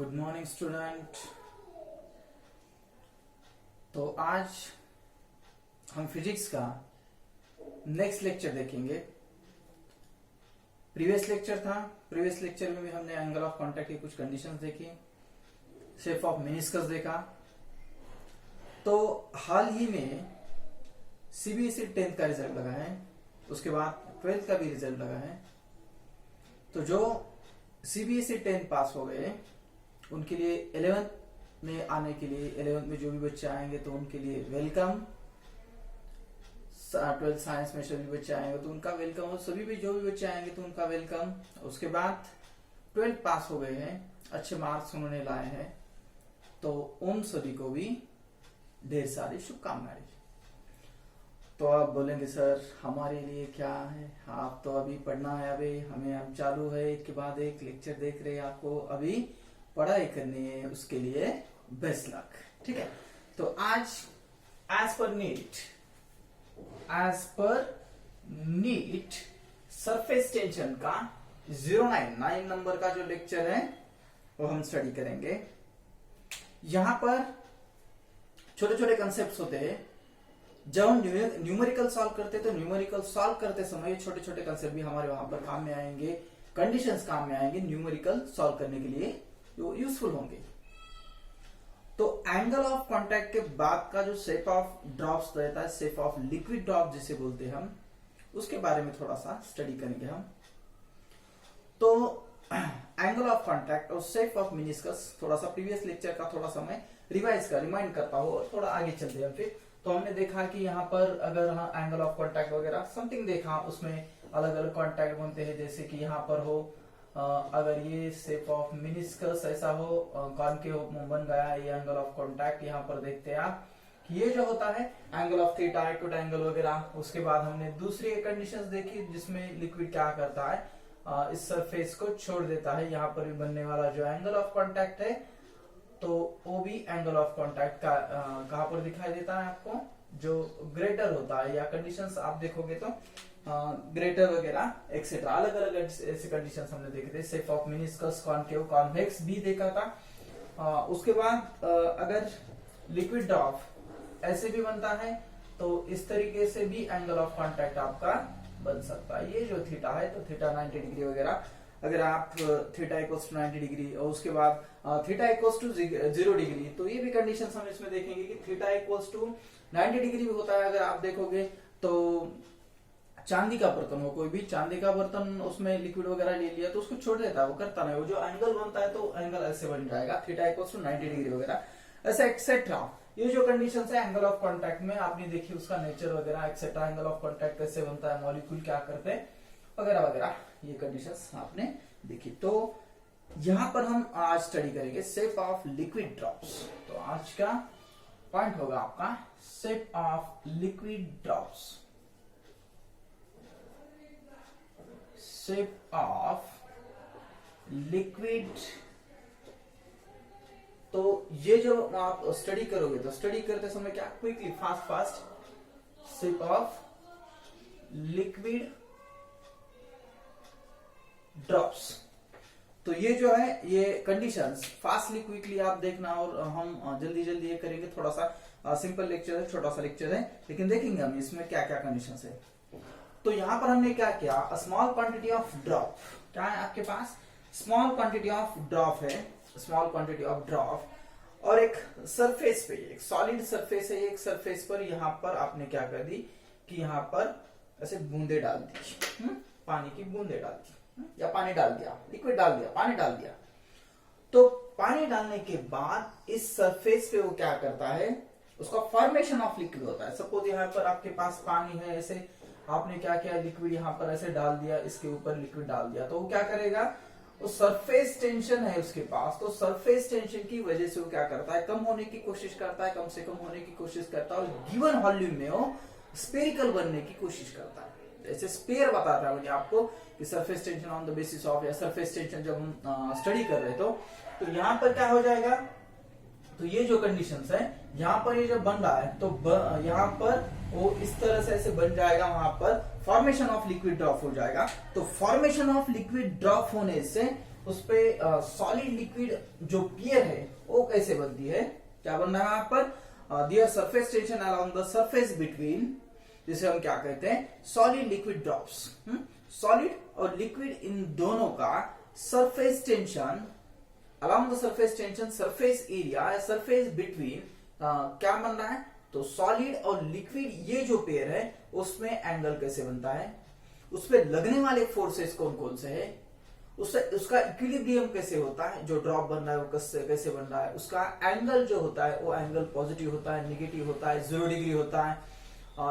Good morning student. तो आज हम फिजिक्स का नेक्स्ट लेक्चर देखेंगे। प्रीवियस लेक्चर में भी हमने एंगल ऑफ कांटेक्ट की कुछ कंडीशंस देखी, शेप ऑफ मेनिस्कस देखा। तो हाल ही में सीबीएसई 10th का रिजल्ट लगा है, उसके बाद 12th का भी रिजल्ट लगा है। तो जो सीबीएसई 10 पास हो गए उनके लिए 11th में आने के लिए 11th में जो भी बच्चे आएंगे तो उनके लिए वेलकम। 12th साइंस में सभी बच्चे आएंगे तो उनका वेलकम, और सभी भी जो भी बच्चे आएंगे तो उनका वेलकम। उसके बाद 12th पास हो गए हैं, अच्छे मार्क्स उन्होंने लाए हैं, तो उन सभी को भी ढेर सारी शुभकामनाएं। तो आप बोलेंगे सर हमारे लिए क्या है, आप तो अभी पढ़ना है, अभी हमें अब चालू है, एक के बाद एक लेक्चर देख रहे हैं, आपको अभी पढ़ाई करनी है, उसके लिए बेस्ट लक। ठीक है, तो आज as per NEET surface tension का 099 नंबर का जो लेक्चर है वो हम स्टडी करेंगे। यहां पर छोटे छोटे कंसेप्ट होते हैं। जब हम न्यूमेरिकल सॉल्व करते हैं तो न्यूमेरिकल सॉल्व करते समय छोटे छोटे कंसेप्ट भी हमारे वहां पर काम में आएंगे, कंडीशंस काम में आएंगे, न्यूमेरिकल सॉल्व करने के लिए वो यूजफुल होंगे। तो एंगल ऑफ कांटेक्ट के बाद का जो शेप ऑफ ड्रॉप्स रहता है, शेप ऑफ लिक्विड ड्रॉप जिसे बोलते हैं हम, उसके बारे में थोड़ा सा स्टडी करेंगे हम। तो एंगल ऑफ कांटेक्ट और शेप ऑफ मेनिस्कस थोड़ा सा प्रीवियस लेक्चर का थोड़ा सा मैं रिमाइंड करता हूँ और थोड़ा आगे चलते हैं फिर। तो हमने देखा कि यहाँ पर अगर हम एंगल ऑफ कांटेक्ट वगैरह समथिंग देखा, उसमें अलग अलग कांटेक्ट बनते हैं। जैसे कि यहाँ पर हो अगर ये शेप ऑफ मेनिस्कस ऐसा हो, कॉनकेव बन गया ये एंगल ऑफ कांटेक्ट। यहाँ पर देखते हैं आप कि ये जो होता है angle of theta, acute angle वगैरह। उसके बाद हमने दूसरी कंडीशंस देखी जिसमें लिक्विड क्या करता है, इस सरफेस को छोड़ देता है। यहाँ पर भी बनने वाला जो एंगल ऑफ कांटेक्ट है तो वो भी एंगल ऑफ कांटेक्ट का कहां पर दिखाई देता है आपको, जो ग्रेटर होता है, या कंडीशंस आप देखोगे तो ग्रेटर वगैरह एक्सेट्रा अलग अलग ऐसे कंडीशंस हमने देखे थे। Shape of meniscus, concave, convex भी देखा था। उसके बाद अगर लिक्विड ड्रॉप ऐसे भी बनता है तो इस तरीके से भी एंगल ऑफ कांटेक्ट आपका बन सकता है। ये जो थीटा है तो थीटा 90 डिग्री वगैरह, अगर आप थीटा इक्वल्स टू 90 डिग्री और उसके बाद थीटा इक्वल्स टू 0 डिग्री, तो ये भी कंडीशंस हम इसमें देखेंगे कि थीटा इक्वल्स टू 90 डिग्री भी होता है। अगर आप देखोगे तो चांदी का बर्तन हो, कोई भी चांदी का बर्तन, उसमें लिक्विड वगैरह ले लिया तो उसको छोड़ देता है, वो करता नहीं, वो जो एंगल बनता है तो एंगल ऐसे बन जाएगा, थीटा इक्वल्स टू 90 डिग्री वगैरह ऐसा एक्सेट्रा। ये जो कंडीशन है एंगल ऑफ कांटेक्ट में आपने देखी, उसका नेचर वगैरह एक्सेट्रा, एंगल ऑफ कांटेक्ट कैसे बनता है, मॉलिक्यूल क्या करते हैं वगैरह वगैरह, ये कंडीशंस आपने देखी। तो यहां पर हम आज स्टडी करेंगे शेप ऑफ लिक्विड ड्रॉप्स। तो आज का पॉइंट होगा आपका shape of liquid drops. Shape of liquid, तो ये जो आप स्टडी करोगे तो स्टडी करते समय क्या quickly fast shape of liquid drops. तो ये जो है ये कंडीशंस फास्टली क्विकली आप देखना, और हम जल्दी जल्दी ये करेंगे। थोड़ा सा सिंपल लेक्चर है, छोटा सा लेक्चर है, लेकिन देखेंगे हम इसमें क्या क्या कंडीशंस है। तो यहां पर हमने क्या किया, स्मॉल क्वांटिटी ऑफ ड्रॉप, क्या है आपके पास, स्मॉल क्वांटिटी ऑफ ड्रॉप है, स्मॉल क्वांटिटी ऑफ ड्रॉप, और एक सरफेस पे, एक सॉलिड सरफेस है, एक सरफेस पर यहां पर आपने क्या कर दी कि यहां पर ऐसे बूंदे डाल दी, पानी की बूंदे डाल दी, या पानी डाल दिया, लिक्विड डाल दिया, पानी डाल दिया। तो पानी डालने के बाद इस सरफेस पे वो क्या करता है, उसका फॉर्मेशन ऑफ लिक्विड होता है। सपोज यहाँ पर आपके पास पानी है, ऐसे आपने क्या किया, लिक्विड यहाँ पर ऐसे डाल दिया, इसके ऊपर लिक्विड डाल दिया, तो वो क्या करेगा, वो सरफेस टेंशन है उसके पास, तो सरफेस टेंशन की वजह से वो क्या करता है, कम होने की कोशिश करता है, कम से कम होने की कोशिश करता है, और गिवन वॉल्यूम में वो स्पेरिकल बनने की कोशिश करता है। जैसे स्पेयर बताता है मुझे आपको कि surface tension on the basis of, या सरफेस टेंशन जब हम स्टडी कर रहे तो यहाँ पर क्या हो जाएगा, तो ये जो कंडीशंस है यहाँ पर ये जब बन रहा है तो यहाँ पर वो इस तरह से ऐसे बन जाएगा, वहां पर फॉर्मेशन ऑफ लिक्विड ड्रॉप हो जाएगा। तो फॉर्मेशन ऑफ लिक्विड ड्रॉप होने से उस पे सॉलिड लिक्विड जो पियर है वो कैसे बनती है, क्या बन रहा है यहाँ पर, there surface tension along the surface between, जिसे हम क्या कहते हैं सॉलिड लिक्विड ड्रॉप्स। सॉलिड और लिक्विड इन दोनों का surface tension along the surface tension, surface area, surface between क्या बन रहा है, तो सॉलिड और लिक्विड ये जो पेयर है उसमें एंगल कैसे बनता है, उस पर लगने वाले फोर्सेस कौन कौन से है, उससे उसका इक्विलिब्रियम कैसे होता है, जो ड्रॉप बन रहा है वो कैसे बन रहा है, उसका एंगल जो होता है वो एंगल पॉजिटिव होता है, नेगेटिव होता है, 0 डिग्री होता है,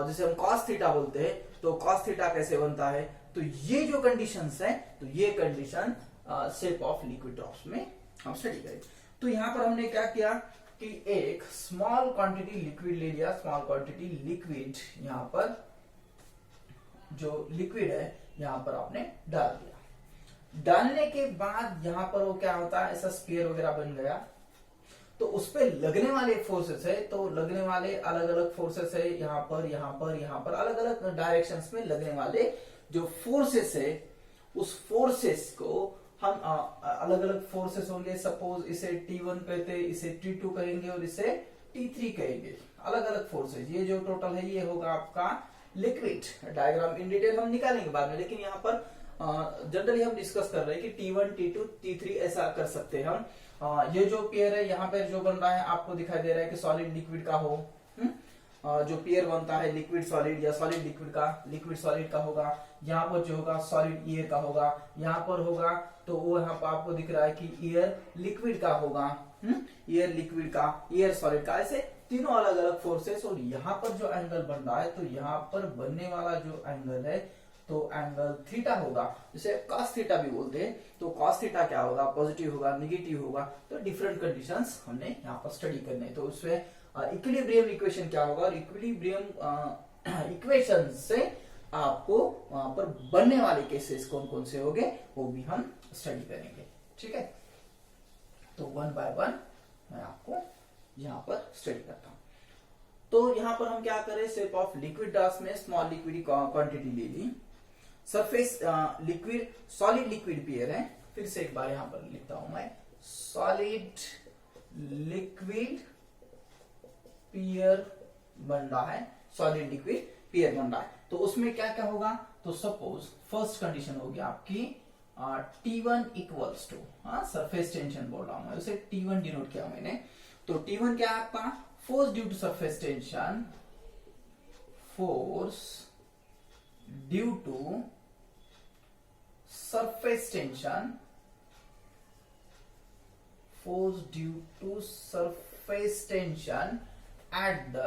जिसे हम कॉस थीटा बोलते हैं, तो कॉस थीटा कैसे बनता है। तो ये जो कंडीशंस है, तो ये condition shape of liquid drops में हम स्टडी करें। तो यहां पर हमने क्या किया कि एक स्मॉल क्वांटिटी लिक्विड ले लिया, स्मॉल क्वांटिटी लिक्विड यहां पर जो लिक्विड है यहां पर आपने डाल दिया। डालने के बाद यहां पर वो क्या होता है, ऐसा स्फीयर वगैरह बन गया, तो उस पे लगने वाले फोर्सेस है, तो लगने वाले अलग अलग फोर्सेस है, यहां पर अलग अलग डायरेक्शंस में लगने वाले जो फोर्सेस है, उस फोर्सेस को हम अलग अलग फोर्सेस होंगे। सपोज इसे T1 कहते हैं, इसे T2 कहेंगे और इसे T3 कहेंगे, अलग अलग फोर्सेस। ये जो टोटल है ये होगा आपका लिक्विड। डायग्राम इन डिटेल हम निकालेंगे बाद में, लेकिन यहाँ पर जनरली हम डिस्कस कर रहे हैं कि T1, T2, T3 ऐसा कर सकते हैं हम। ये जो पेयर है यहाँ पर जो बन रहा है आपको दिखाई दे रहा है कि सॉलिड लिक्विड का हो, जो पेयर बनता है लिक्विड सॉलिड या सॉलिड लिक्विड का, लिक्विड सॉलिड का होगा। यहाँ पर जो होगा सॉलिड एयर का होगा, यहाँ पर होगा तो वो यहाँ पर आपको दिख रहा है कि एयर लिक्विड का होगा, एयर लिक्विड का, एयर सॉलिड का, ऐसे तीनों अलग अलग फोर्सेस। और यहाँ पर जो एंगल बन रहा है, तो यहाँ पर बनने वाला जो एंगल है तो एंगल थीटा होगा, जिसे कॉस थीटा भी बोलते हैं। तो कॉस थीटा क्या होगा, पॉजिटिव होगा, नेगेटिव होगा। तो डिफरेंट कंडीशंस हमने यहाँ पर स्टडी करने, तो उसमें इक्विलिब्रियम इक्वेशन क्या होगा, और इक्विलिब्रियम इक्वेशन से आपको वहां पर बनने वाले केसेस कौन कौन से होंगे वो भी हम स्टडी करेंगे। ठीक है, तो वन बाय वन मैं आपको यहाँ पर स्टडी करता हूं। तो यहाँ पर हम क्या करें, शेप ऑफ लिक्विड ड्रॉप्स में स्मॉल लिक्विड क्वांटिटी ले ली, surface liquid solid liquid pair है। फिर से एक बार यहाँ पर लिखता हूं मैं, सॉलिड लिक्विड पेयर बन रहा है, सॉलिड लिक्विड पेयर बन रहा है। तो उसमें क्या क्या होगा, तो सपोज फर्स्ट कंडीशन होगी आपकी T1 equals to, surface tension बोल रहा हूं मैं, उसे T1 डिनोट किया मैंने। तो T1 क्या है आपका, force due to surface tension, force due to surface tension, force due to surface tension at the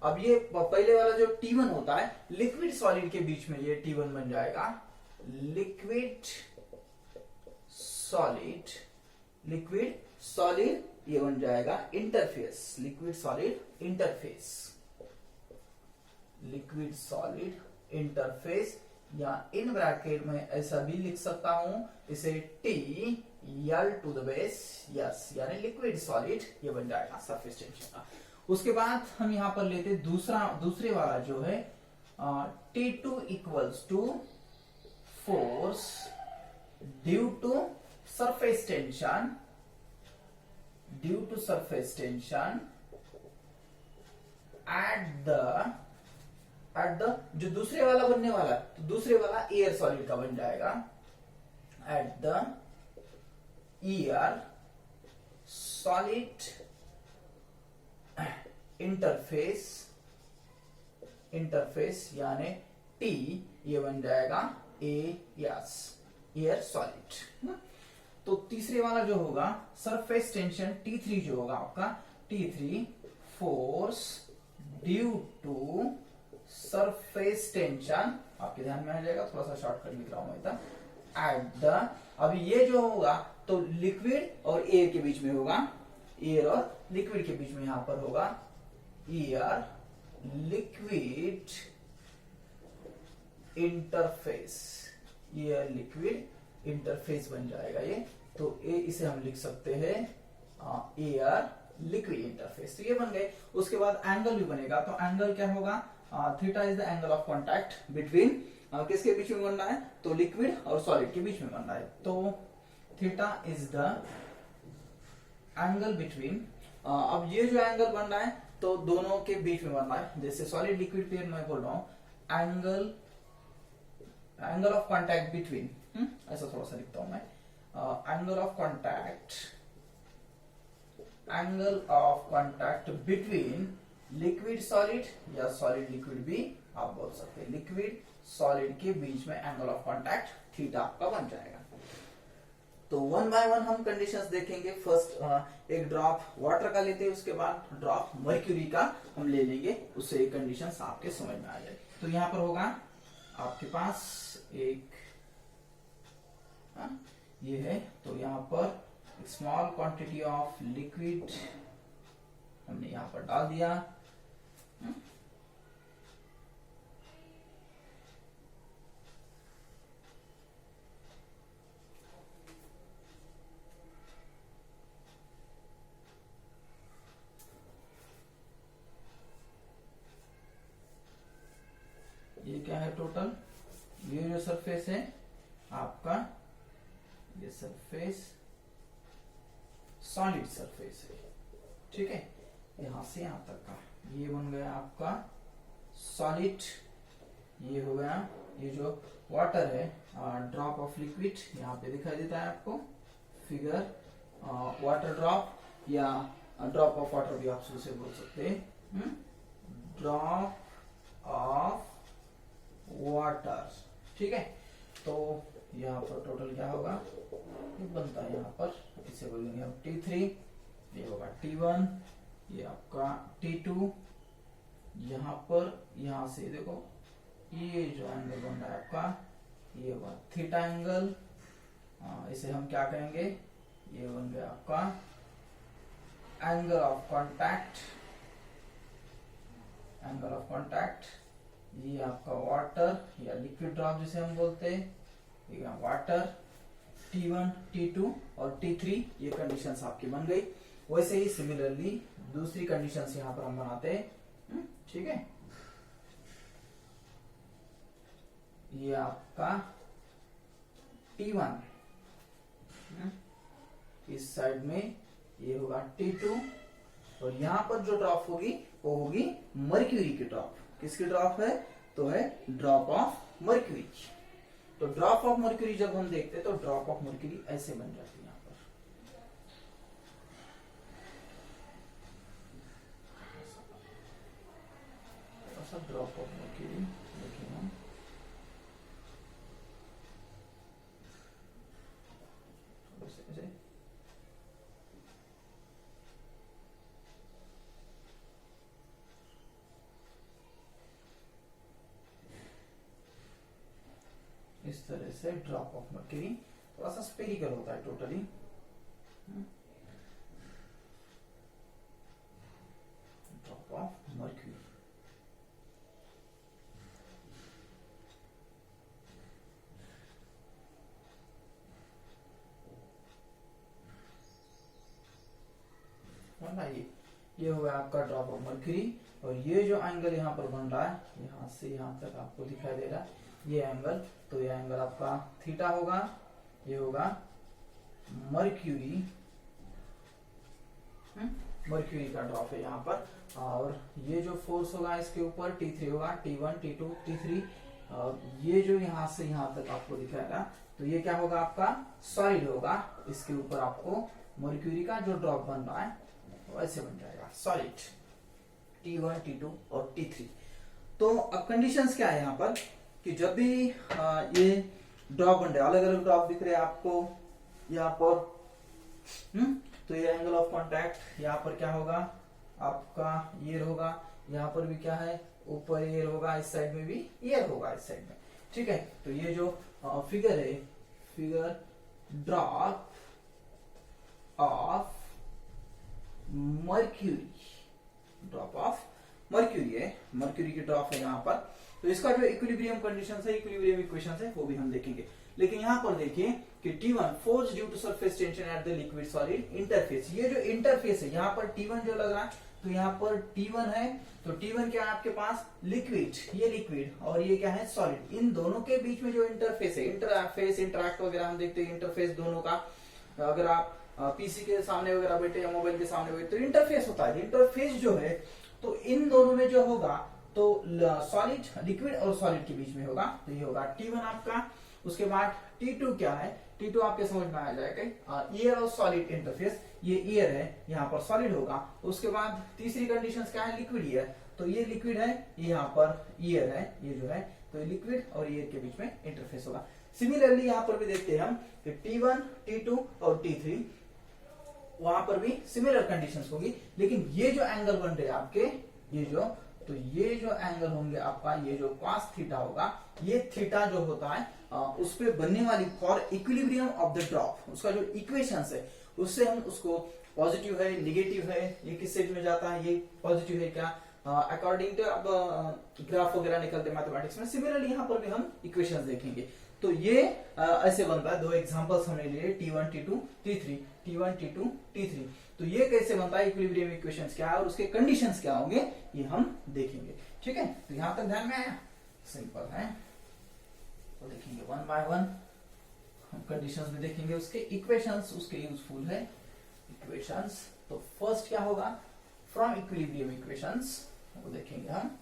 अब ये पहले वाला जो T1 होता है लिक्विड सॉलिड के बीच में, ये T1 बन जाएगा लिक्विड सॉलिड, लिक्विड सॉलिड ये बन जाएगा interface, liquid solid interface, liquid solid interface, या इन ब्रैकेट में ऐसा भी लिख सकता हूं इसे TL to the base yes, यानी लिक्विड सॉलिड ये बन जाएगा सरफेस टेंशन का। उसके बाद हम यहां पर लेते दूसरे वाला जो है T2 equals to force due to surface tension, due to surface tension at the जो दूसरे वाला बनने वाला, तो दूसरे वाला एयर सॉलिड का बन जाएगा at the air solid interface यानी T ये बन जाएगा एस, एयर सॉलिड। तो तीसरे वाला जो होगा सरफेस टेंशन T3 जो होगा आपका, T3 force due to surface tension, आपके ध्यान में आ जाएगा, थोड़ा सा शॉर्टकट लिख रहा हूं मैं एट द, अभी ये जो होगा तो लिक्विड और एयर के बीच में होगा, एयर और लिक्विड के बीच में यहां पर होगा air liquid interface, air liquid interface बन जाएगा ये। तो इसे हम लिख सकते हैं एयर लिक्विड इंटरफेस, तो ये बन गए। उसके बाद एंगल भी बनेगा, तो एंगल क्या होगा, theta is the angle of contact between, किसके बीच में बन रहा है, तो लिक्विड और सॉलिड के बीच में बन रहा है। तो theta is the angle between, अब ये जो एंगल बन रहा है तो दोनों के बीच में बन रहा है। जैसे सॉलिड लिक्विड पेयर मैं बोल रहा हूं एंगल ऑफ कॉन्टैक्ट बिटवीन, ऐसा थोड़ा सा लिखता हूं मैं, angle of contact between liquid solid या सॉलिड लिक्विड भी आप बोल सकते हैं। लिक्विड सॉलिड के बीच में एंगल ऑफ कॉन्टैक्ट थीटा आपका बन जाएगा। तो वन बाय वन हम कंडीशंस देखेंगे। फर्स्ट एक ड्रॉप वाटर का लेते हैं, उसके बाद ड्रॉप मर्क्यूरी का हम ले लेंगे, उससे एक कंडीशंस आपके समझ में आ जाए। तो यहां पर होगा आपके पास एक ये है, तो यहां पर स्मॉल क्वांटिटी ऑफ लिक्विड हमने यहां पर डाल दिया। ये क्या है टोटल, ये जो सरफेस है आपका, ये सरफेस सॉलिड सरफेस है, ठीक है। यहां से यहां तक का ये बन गया आपका सॉलिड। ये हो गया ये जो वाटर है, ड्रॉप ऑफ लिक्विड यहाँ पे दिखाई देता है आपको फिगर, वाटर ड्रॉप या ड्रॉप ऑफ वाटर भी आप उसे बोल सकते हैं, ड्रॉप ऑफ वाटर, ठीक है। तो यहाँ पर टोटल क्या होगा, ये बनता है यहाँ पर, इसे बोलेंगे हम T3, ये होगा T1, ये आपका T2, यहाँ पर यहाँ से देखो ये जो एंगल बन रहा है आपका, ये होगा थीटा एंगल, इसे हम क्या कहेंगे, ये बन गया आपका एंगल ऑफ कॉन्टैक्ट, ये आपका वाटर या लिक्विड ड्रॉप जिसे हम बोलते हैं, ये वाटर, T1, T2 और T3, ये कंडीशंस आपकी बन गई। वैसे ही सिमिलरली दूसरी कंडीशंस यहाँ पर हम बनाते हैं, ठीक है। ये आपका T1, इस साइड में ये होगा T2, और यहाँ पर जो ड्रॉप होगी वो होगी मर्क्यूरी की ड्रॉप। किसकी ड्रॉप है, तो है ड्रॉप ऑफ मर्क्यूरी। तो ड्रॉप ऑफ मर्क्यूरी जब हम देखते हैं तो ड्रॉप ऑफ मर्क्यूरी ऐसे बन जाती है यहाँ पर, ऐसा ड्रॉप ऑफ मर्क्यूरी देखिए हम, ऐसे इस तरह से ड्रॉप ऑफ मर्क्यूरी थोड़ा सा स्पेरिकल होता है टोटली, ड्रॉप ऑफ मर्क्यूरी। ये हो गया आपका ड्रॉप ऑफ मर्क्यूरी, और ये जो एंगल यहाँ पर बन रहा है, यहाँ से यहाँ तक आपको दिखाई दे रहा है ये एंगल, तो ये एंगल आपका थीटा होगा, ये होगा मर्क्यूरी, मर्क्यूरी का ड्रॉप है यहाँ पर। और ये जो फोर्स होगा इसके ऊपर T3 होगा, T1, T2, T3, और ये जो यहाँ से यहाँ तक आपको दिखाएगा, तो ये क्या होगा आपका सॉलिड होगा, इसके ऊपर आपको मर्क्यूरी का जो ड्रॉप बन रहा है वैसे बन जाएगा सॉलिड, T1, T2 और T3। तो अब कंडीशंस क्या है यहाँ पर कि जब भी ये ड्रॉप बन रहे, अलग अलग ड्रॉप दिख रहे हैं आपको यहाँ पर, तो ये एंगल ऑफ कॉन्टैक्ट यहाँ पर क्या होगा आपका, एयर होगा, यहाँ पर भी क्या है ऊपर एयर होगा, इस साइड में भी एयर होगा, इस साइड में, ठीक है। तो ये जो फिगर है, figure drop of mercury, drop of mercury है, मर्क्यूरी की ड्रॉप है यहाँ पर। तो इसका जो इक्विलिब्रियम कंडीशंस है, इक्विलिब्रियम इक्वेशंस है, वो भी हम देखेंगे। लेकिन यहाँ पर देखिए कि T1 force due to surface tension at the liquid solid interface, ये जो इंटरफेस है यहाँ पर T1 जो लग रहा है तो यहाँ पर T1 है, तो T1 क्या है आपके पास, लिक्विड, ये लिक्विड और ये क्या है सॉलिड। इन दोनों के बीच में जो इंटरफेस है, इंटरफेस इंटरैक्ट वगैरह हम देखते हैं इंटरफेस दोनों का। अगर आप पीसी के सामने वगैरह बैठे या मोबाइल के सामने बैठे तो इंटरफेस होता है। इंटरफेस जो है तो इन दोनों में जो होगा तो सॉलिड, लिक्विड और सॉलिड के बीच में होगा, तो ये होगा T1 आपका। उसके बाद T2 क्या है, T2 आपके समझ में आ जाएगा, एयर और सॉलिड इंटरफेस, ये एयर है, यहाँ पर सॉलिड होगा। उसके बाद तीसरी कंडीशन क्या है, लिक्विड एयर, तो ये लिक्विड है, ये यहाँ पर एयर है, ये जो है तो ये लिक्विड और एयर के बीच में इंटरफेस होगा। सिमिलरली यहाँ पर भी देखते हैं हम कि T1, T2 और T3, वहां पर भी सिमिलर कंडीशंस होगी, लेकिन ये जो एंगल बन रहे हैं आपके, ये जो एंगल होंगे आपका, ये जो cos थीटा होगा, ये थीटा जो होता है उस पे बनने वाली for equilibrium of the drop, उसका जो इक्वेशंस है उससे हम उसको पॉजिटिव है, निगेटिव है, ये किस सेट में जाता है, ये पॉजिटिव है क्या, अकॉर्डिंग टू अब ग्राफ वगैरह निकलते हैं मैथमेटिक्स में। सिमिलरली यहाँ पर भी हम इक्वेशंस देखेंगे। तो ये ऐसे बनता है, दो एग्जांपल्स हमने लिए T1, T2, T3, T1, T2, T3। तो ये कैसे बनता है, इक्विलिब्रियम इक्वेशंस क्या है और उसके कंडीशंस क्या होंगे, ये हम देखेंगे। ठीक है, तो यहां तक ध्यान में आया, सिंपल है। तो देखेंगे वन बाय वन, हम कंडीशंस भी देखेंगे, उसके इक्वेशंस उसके यूजफुल है इक्वेशंस। तो फर्स्ट क्या होगा, फ्रॉम इक्विलिब्रियम इक्वेशंस, वो देखेंगे हम।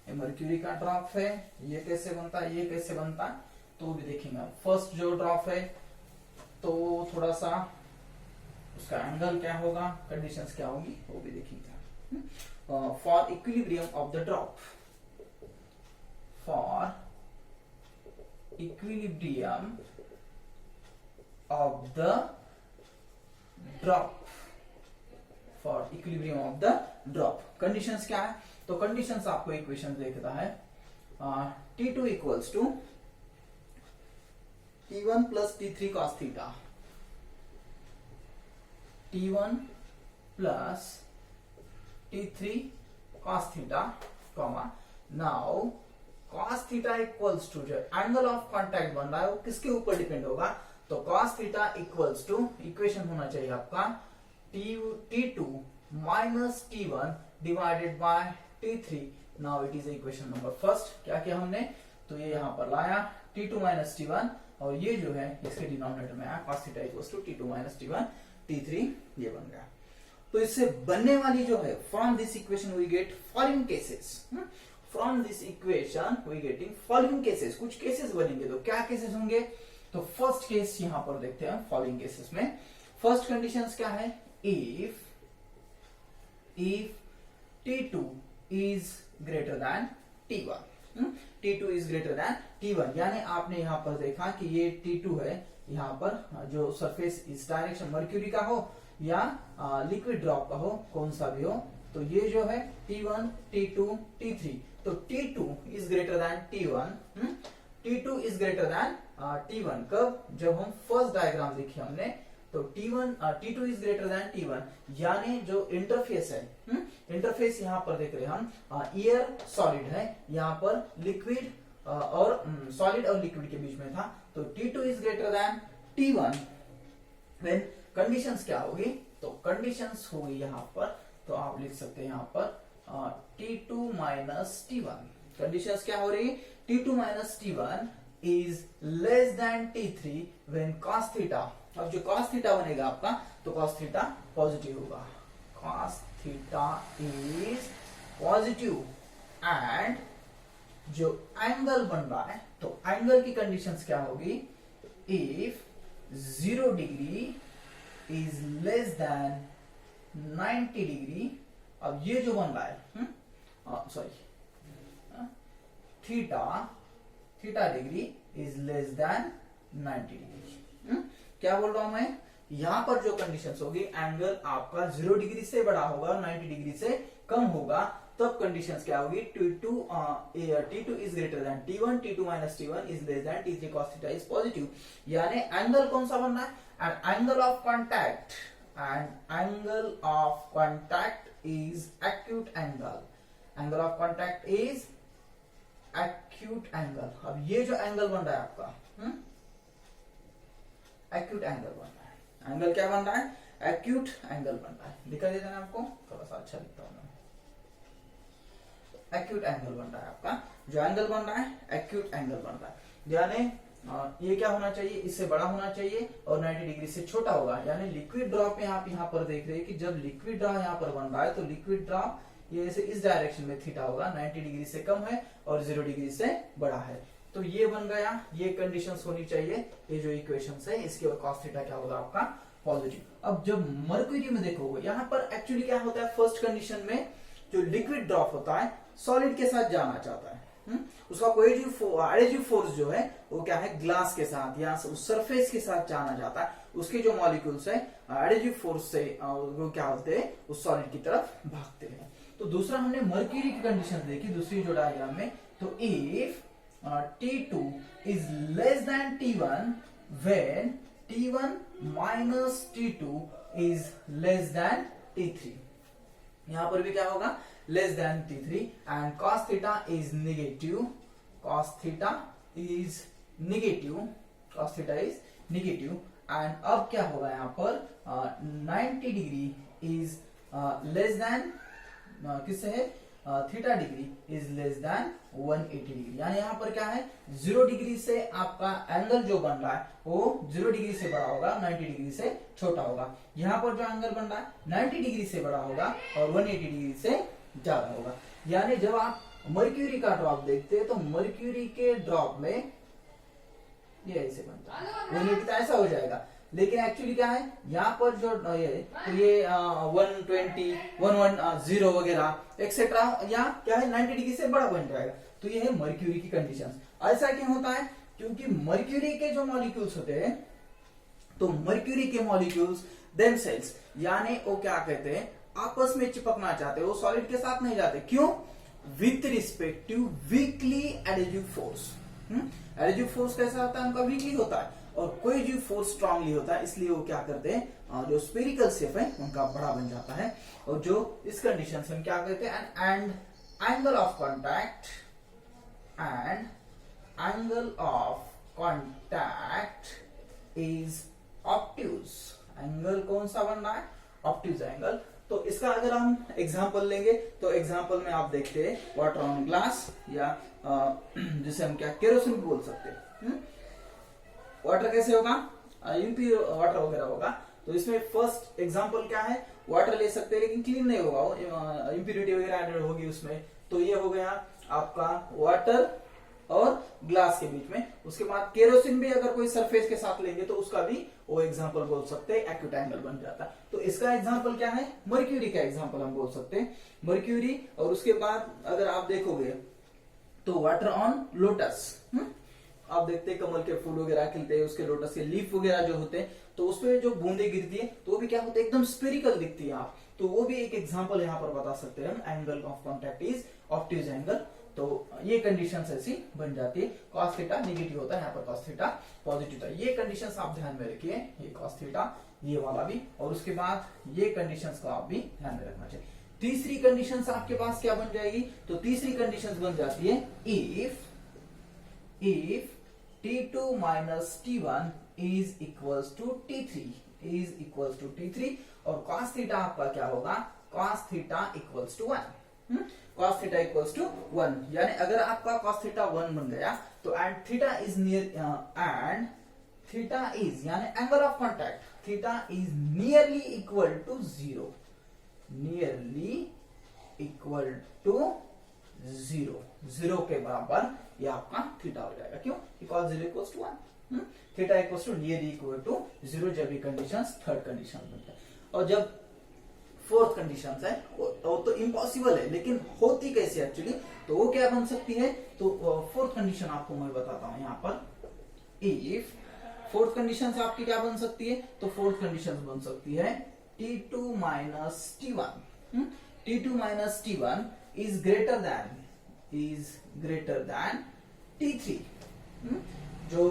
मर्क्यूरी का ड्रॉप है, ये कैसे बनता है, ये कैसे बनता है, तो भी देखेंगे। फर्स्ट जो ड्रॉप है तो थोड़ा सा उसका एंगल क्या होगा, कंडीशंस क्या होगी, वो भी देखेंगे। For equilibrium of the drop, for equilibrium of the drop, for equilibrium of the drop, conditions क्या है, तो कंडीशंस आपको इक्वेशन देखता है, T2 equals to T1 plus T3 cos theta, T1 plus T3 cos theta, comma, now cos theta equals to, जो angle of contact बन रहा है वो किसके ऊपर डिपेंड होगा, तो cos theta equals to, equation होना चाहिए आपका T2 minus T1 divided by T3। Now it is equation number first. क्या किया हमने, तो ये यहां पर लाया T2 माइनस T1 और ये जो है इसके डिनोमिनेटर में आया cos theta equals to T2 minus T1 T3, ये बन गया। तो इससे बनने वाली जो है, from this equation we get following cases, from this equation we getting following cases, कुछ केसेस बनेंगे। तो क्या केसेस होंगे, तो फर्स्ट केस यहां पर देखते हैं फॉलोइंग केसेस में। फर्स्ट कंडीशंस क्या है, if T2 is greater than T1, T2 is greater than T1, यानी आपने यहाँ पर देखा कि ये T2 है, यहाँ पर जो सरफेस इस डायरेक्शन मर्क्यूरी का हो या लिक्विड ड्रॉप का हो, कौन सा भी हो, तो ये जो है T1, T2, T3, तो T2 is greater than T1, T2 is greater than T1 कब, जब हम फर्स्ट डायग्राम देखी हमने, तो T2 is greater than T1, यानी जो इंटरफेस है, इंटरफेस यहाँ पर देख रहे हैं हम, एयर सॉलिड है, यहाँ पर लिक्विड और सॉलिड और लिक्विड के बीच में था, तो T2 is greater than T1 when conditions क्या होगी, तो कंडीशंस होगी यहाँ पर, तो आप लिख सकते हैं यहाँ पर T2 माइनस T1, कंडीशंस क्या हो रही, T2 minus T1 is less than T3 when cos theta, अब जो cos थीटा बनेगा आपका, तो cos थीटा पॉजिटिव होगा, cos theta is positive, and जो एंगल बन रहा है, तो एंगल की कंडीशंस क्या होगी, if 0 degree is less than 90 degree, अब ये जो बन रहा है, sorry, theta degree is less than 90 degree, क्या बोल रहा हूं मैं, यहां पर जो कंडीशंस होगी, एंगल आपका 0 डिग्री से बड़ा होगा, 90 डिग्री से कम होगा, तब कंडीशंस क्या होगी, T2 is greater than T1, T2 minus T1 is less than T3 cos theta is positive, यानी एंगल कौन सा बन रहा है, and angle of contact, and angle of contact is acute angle, angle of contact is acute angle. अब ये जो angle बन रहा है आपका, एक्यूट एंगल बन रहा है, एंगल क्या बन रहा है, एक्यूट एंगल बन रहा है। दिखा देता है आपको, थोड़ा सा अच्छा लिखता हूं मैं। एक्यूट एंगल बन रहा है आपका, जो एंगल बन रहा है एक्यूट एंगल बन रहा है, यानी ये क्या होना चाहिए, इससे बड़ा होना चाहिए और 90 डिग्री से छोटा होगा। यानी लिक्विड ड्रॉप में आप यहाँ पर देख रहे हैं कि जब लिक्विड ड्रॉप यहाँ पर बन रहा है तो लिक्विड ड्रॉप ये ऐसे इस डायरेक्शन में थीटा होगा, 90 डिग्री से कम है और 0 डिग्री से बड़ा है। तो ये बन गया, ये कंडीशंस होनी चाहिए, ये जो इक्वेशंस है इसके और cos थीटा क्या होगा आपका पॉजिटिव। अब जब मर्क्यूरी में देखोगे यहाँ पर एक्चुअली क्या होता है, फर्स्ट कंडीशन में जो लिक्विड ड्रॉप होता है सॉलिड के साथ जाना चाहता है, उसका एडिटिव फोर्स जो है वो क्या है, ग्लास के साथ या उस सरफेस के साथ जाना चाहता है, उसके जो मॉलिक्यूल्स है एडिटिव फोर्स से वो क्या होते हैं, उस सॉलिड की तरफ भागते हैं। तो दूसरा हमने मर्क्यूरी की कंडीशन देखी दूसरी जो डायग्राम में, तो if T2 is less than T1 when T1 minus T2 is less than T3, यहां पर भी क्या होगा, less than T3 and cos theta is negative, cos theta is negative, cos theta is negative and अब क्या होगा यहाँ पर 90 डिग्री is less than किससे है, theta degree is less than 180 degree, यानी यहाँ पर क्या है 0 डिग्री से आपका एंगल जो बन रहा है वो 0 डिग्री से बड़ा होगा, 90 डिग्री से छोटा होगा। यहाँ पर जो एंगल बन रहा है 90 डिग्री से बड़ा होगा और 180 डिग्री से ज्यादा होगा। यानी जब आप मर्क्यूरी का ड्रॉप देखते हैं तो मर्क्यूरी के ड्रॉप में ये ऐसे बनता है, 180 तो ऐसा हो जाएगा, लेकिन एक्चुअली क्या है यहाँ पर जो ये तो ये 120 110 वगैरह एक्सेट्रा यहाँ क्या है 90 डिग्री से बड़ा बन जाएगा। तो ये है मर्क्यूरी की कंडीशंस। ऐसा क्यों होता है, क्योंकि मर्क्यूरी के जो मॉलिक्यूल्स होते हैं तो मर्क्यूरी के मॉलिक्यूल्स देमसेल्स यानी वो क्या कहते हैं आपस में चिपकना चाहते हैं, वो सॉलिड के साथ नहीं जाते। क्यों, with respect to weakly additive force. Additive force कैसा होता है, उनका वीकली होता है और कोई जो फोर्स स्ट्रांगली होता है, इसलिए वो क्या करते हैं जो स्फेरिकल शेप है उनका बड़ा बन जाता है। और जो इस कंडीशन से हम क्या कहते हैं, and angle of contact is obtuse. Angle कौन सा बन रहा है, ऑब्ट्यूज एंगल। तो इसका अगर हम एग्जांपल लेंगे तो एग्जांपल में आप देखते हैं वाटर ऑन ग्लास या जिसे हम क्या केरोसिन बोल सकते हैं। वाटर कैसे होगा, इम्प्योर वाटर वगैरह होगा। तो इसमें फर्स्ट एग्जांपल क्या है, वाटर ले सकते हैं लेकिन क्लीन नहीं होगा, इम्प्योरिटी वगैरह एडेड होगी उसमें। तो ये हो गया आपका वाटर और ग्लास के बीच में। उसके बाद केरोसिन भी अगर कोई सरफेस के साथ लेंगे तो उसका भी वो एग्जांपल बोल सकते हैं, एक्यूट एंगल बन जाता है। तो इसका एग्जांपल क्या है, मर्क्यूरी का एग्जांपल हम बोल सकते हैं, मर्क्यूरी। और उसके बाद अगर आप देखोगे तो वाटर ऑन लोटस, आप देखते हैं कमल के फूल वगैरह खिलते हैं, उसके लोटस के लीफ वगैरह जो होते हैं तो उसपे जो बूंदे गिरती है तो वो भी क्या होता है, एकदम स्फेरिकल दिखती है आप। तो वो भी एक एग्जांपल यहाँ पर बता सकते हैं हम, angle of contact is obtuse angle. तो ये कंडीशन ऐसी बन जाती है। कॉस थीटा नेगेटिव होता है, यहाँ पर कॉस थीटा पॉजिटिव था। ये कंडीशंस आप ध्यान में रखिए, ये कॉस थीटा ये वाला भी, और उसके बाद ये कंडीशंस को आप भी ध्यान में रखना चाहिए। तीसरी कंडीशंस आपके पास क्या बन जाएगी, तो तीसरी कंडीशंस बन जाती है if T2 minus T1 is equals to T3 और cos थीटा आपका क्या होगा, cos theta equals to 1। cos theta equals to 1 यानी अगर आपका cos थीटा 1 बन गया तो and theta is यानी angle of contact theta is nearly equal to 0, zero के बराबर ये आपका थीटा हो जाएगा। क्यों, because 0 equals to 1, theta equals to near equal to 0 जब ये कंडीशंस थर्ड कंडीशन बनता है। और जब फोर्थ कंडीशन है वो तो इम्पॉसिबल है, लेकिन होती कैसे एक्चुअली, तो वो क्या बन सकती है, तो फोर्थ कंडीशन आपको मैं बताता हूं यहाँ पर। इफ फोर्थ कंडीशन आपकी क्या बन सकती है, तो फोर्थ कंडीशन बन सकती है T2 minus T1, T2 minus T1 is greater than T3। जो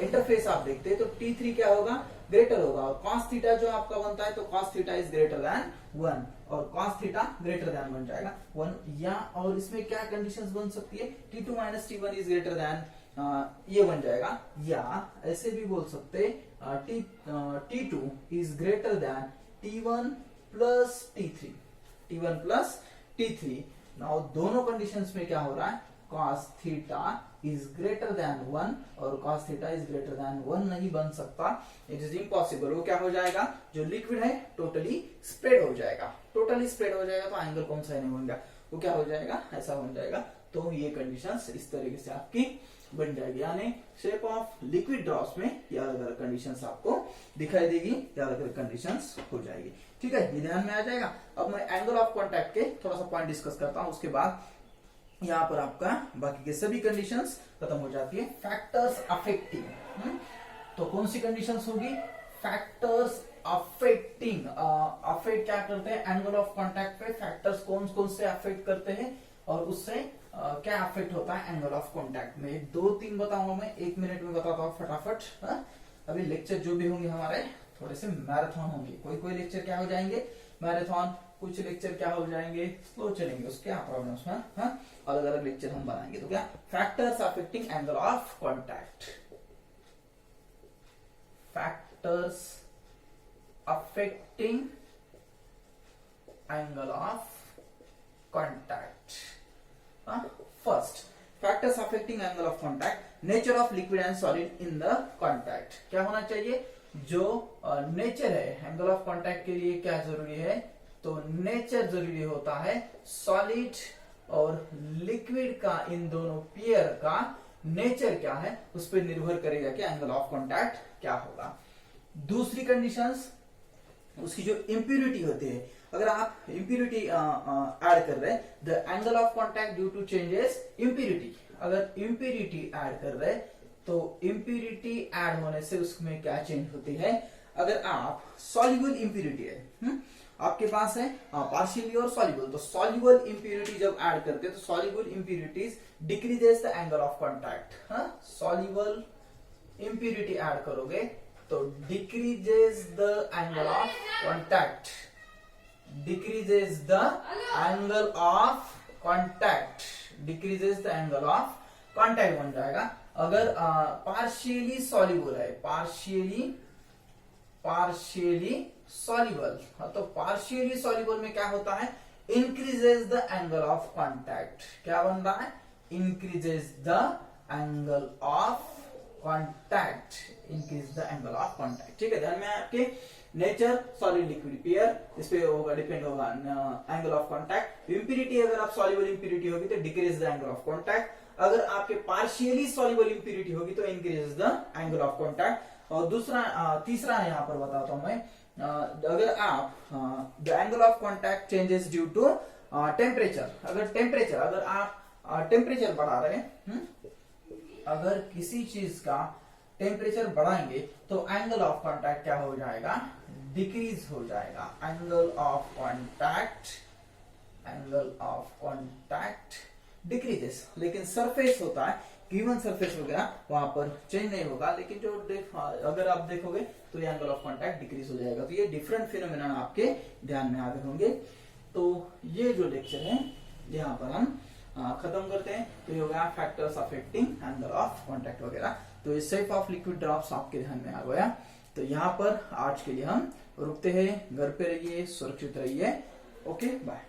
इंटरफेस आप देखते हैं तो T3 क्या होगा, ग्रेटर होगा। और cos थीटा जो आपका बनता है तो cos theta is greater than 1 और cos थीटा ग्रेटर देन बन जाएगा 1। या और इसमें क्या कंडीशंस बन सकती है, T2 minus T1 is greater than ये बन जाएगा, या ऐसे भी बोल सकते T2 is greater than T1 plus T3, T1 plus T3। Now दोनों कंडीशंस में क्या हो रहा है, cos theta is greater than 1 और cos theta is greater than 1 नहीं बन सकता, इट इज इम्पॉसिबल। वो क्या हो जाएगा, जो लिक्विड है टोटली स्प्रेड हो जाएगा, टोटली स्प्रेड हो जाएगा, तो एंगल कौन सा नहीं होगा, वो क्या हो जाएगा, ऐसा हो जाएगा। तो ये कंडीशंस इस तरीके से आपकी बन जाएगी, यानी शेप ऑफ लिक्विड ड्रॉप्स में ये अलग अलग कंडीशंस आपको दिखाई देगी, ये अलग अलग कंडीशंस हो जाएगी। ठीक है, ये ध्यान में आ जाएगा। अब मैं एंगल ऑफ कांटेक्ट के थोड़ा सा पॉइंट डिस्कस करता हूं, उसके बाद यहाँ पर आपका बाकी के सभी कंडीशंस खत्म हो जाती है। फैक्टर्स अफेक्टिंग, तो कौन सी कंडीशंस होगी, फैक्टर्स अफेक्टिंग। अफेक्ट क्या करते हैं, एंगल ऑफ कांटेक्ट पे फैक्टर्स कौन कौन से अफेक्ट करते हैं और उससे क्या अफेक्ट होता है एंगल ऑफ कांटेक्ट में। 2-3 बताऊंगा मैं, 1 मिनट में बताता हूँ फटाफट। अभी लेक्चर जो भी होंगे हमारे थोड़े से मैराथन होंगे, कोई लेक्चर क्या हो जाएंगे मैराथन, कुछ लेक्चर क्या हो जाएंगे स्लो चलेंगे, उसके क्या प्रॉब्लम्स है, अलग अलग लेक्चर हम बनाएंगे। तो क्या, factors affecting angle of contact, factors affecting angle of contact. First, factors affecting angle of contact, nature of liquid and solid in the contact. क्या होना चाहिए, जो नेचर है एंगल ऑफ कांटेक्ट के लिए क्या जरूरी है, तो नेचर जरूरी होता है, सॉलिड और लिक्विड का, इन दोनों पेयर का नेचर क्या है उस पर निर्भर करेगा कि एंगल ऑफ कांटेक्ट क्या होगा। दूसरी कंडीशंस, उसकी जो इंप्यूरिटी होती है, अगर आप इंप्यूरिटी ऐड कर रहे हैं, the angle of contact due to changes impurity, अगर इंप्यूरिटी ऐड कर रहे हैं तो इंप्यूरिटी ऐड होने से उसमें क्या चेंज होती है। अगर आप सॉल्युबल इंप्यूरिटी है आपके पास है पार्शियली और सॉल्युबल, तो सॉल्युबल इंप्यूरिटी जब ऐड करते हैं तो soluble impurities decreases the angle of contact. Soluble impurity add करोगे तो decreases the angle of contact, decreases the angle of contact, decreases the angle of contact बन जाएगा। अगर पार्शियली सॉल्युबल है, पार्शियली सॉल्युबल, तो पार्शियली सॉल्युबल में क्या होता है, increases the angle of contact. क्या बन रहा है, increases the angle of contact, increase the angle of contact. ठीक है, ध्यान में आपके नेचर सॉलिड लिक्विड पेयर, इस पे होगा डिपेंड होगा एंगल ऑफ कांटेक्ट। इंप्यूरिटी अगर आप सॉल्युबल इंप्यूरिटी होगी तो decrease the angle of contact, अगर आपके पार्शियली सॉल्युबल इंप्यूरिटी होगी तो increase the angle of contact. और दूसरा तीसरा यहाँ पर बताता हूं मैं, अगर आप the angle of contact changes due to temperature, अगर आप टेम्परेचर बढ़ा रहे हैं, अगर किसी चीज का टेम्परेचर बढ़ाएंगे तो एंगल ऑफ कांटेक्ट क्या हो जाएगा, डिक्रीज हो जाएगा। एंगल ऑफ कांटेक्ट डिक्रीजेस, लेकिन सरफेस होता है गिवन सरफेस वगैरह वहां पर चेंज नहीं होगा, लेकिन जो अगर आप देखोगे तो ये एंगल ऑफ कांटेक्ट डिक्रीज हो जाएगा। तो ये डिफरेंट फिनोमेना आपके ध्यान में आते होंगे। तो ये जो लेक्चर है यहाँ पर हम खत्म करते हैं। तो ये हो गया factors affecting angle of contact वगैरह। तो ये शेप ऑफ लिक्विड ड्रॉप्स आपके ध्यान में आ गया। तो यहाँ पर आज के लिए हम रुकते हैं। घर पे रहिए, सुरक्षित रहिए। Okay, bye.